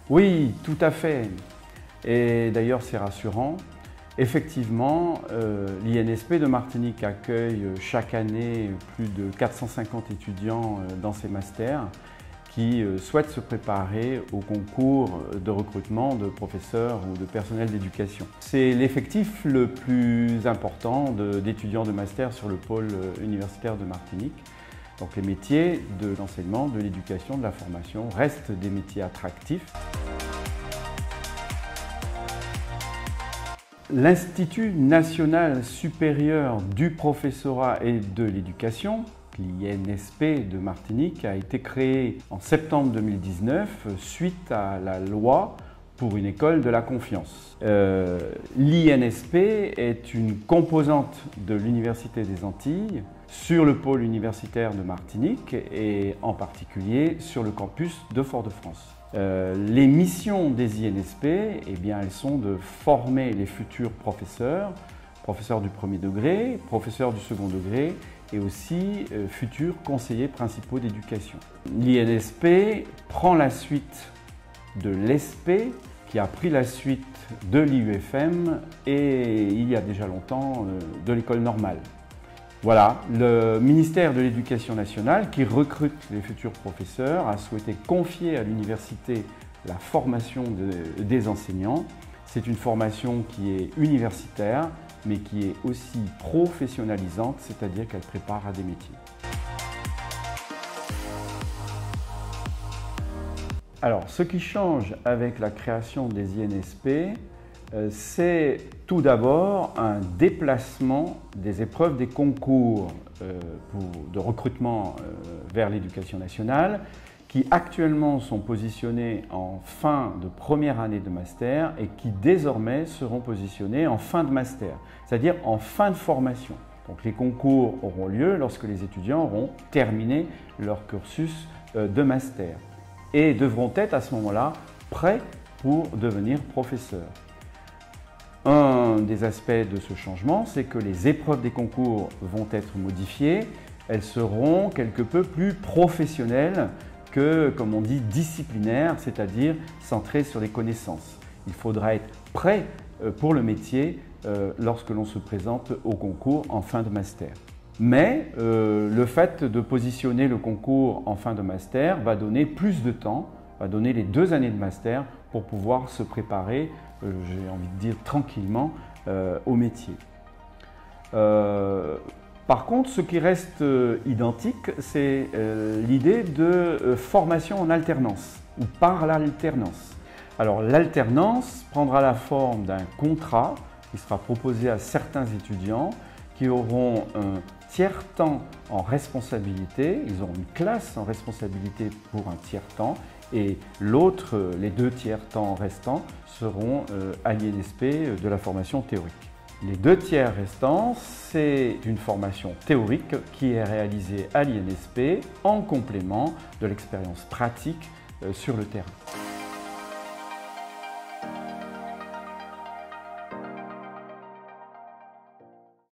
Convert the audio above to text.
Oui, tout à fait. Et d'ailleurs, c'est rassurant. Effectivement, l'INSP de Martinique accueille chaque année plus de 450 étudiants dans ses masters qui souhaitent se préparer au concours de recrutement de professeurs ou de personnel d'éducation. C'est l'effectif le plus important d'étudiants de master sur le pôle universitaire de Martinique. Donc les métiers de l'enseignement, de l'éducation, de la formation restent des métiers attractifs. L'Institut national supérieur du professorat et de l'éducation, l'INSP de Martinique, a été créé en septembre 2019 suite à la loi pour une école de la confiance. L'INSP est une composante de l'Université des Antilles sur le pôle universitaire de Martinique et en particulier sur le campus de Fort-de-France. Les missions des INSP, elles sont de former les futurs professeurs, professeurs du premier degré, professeurs du second degré et aussi futurs conseillers principaux d'éducation. L'INSP prend la suite de l'ESP qui a pris la suite de l'IUFM et il y a déjà longtemps de l'école normale. Voilà, le ministère de l'Éducation nationale, qui recrute les futurs professeurs, a souhaité confier à l'université la formation des enseignants. C'est une formation qui est universitaire, mais qui est aussi professionnalisante, c'est-à-dire qu'elle prépare à des métiers. Alors, ce qui change avec la création des INSP, c'est tout d'abord un déplacement des épreuves des concours de recrutement vers l'éducation nationale qui actuellement sont positionnés en fin de première année de master et qui désormais seront positionnés en fin de master, c'est-à-dire en fin de formation. Donc les concours auront lieu lorsque les étudiants auront terminé leur cursus de master et devront être à ce moment-là prêts pour devenir professeurs. Un des aspects de ce changement, c'est que les épreuves des concours vont être modifiées. Elles seront quelque peu plus professionnelles que, comme on dit, disciplinaires, c'est-à-dire centrées sur les connaissances. Il faudra être prêt pour le métier lorsque l'on se présente au concours en fin de master. Mais le fait de positionner le concours en fin de master va donner plus de temps, va donner les 2 années de master pour pouvoir se préparer, j'ai envie de dire tranquillement, au métier. Par contre, ce qui reste identique, c'est l'idée de formation en alternance ou par l'alternance. Alors l'alternance prendra la forme d'un contrat qui sera proposé à certains étudiants qui auront un tiers-temps en responsabilité, ils auront une classe en responsabilité pour un tiers-temps et les 2 tiers-temps restants seront à l'INSP de la formation théorique. Les 2 tiers restants, c'est une formation théorique qui est réalisée à l'INSP en complément de l'expérience pratique sur le terrain.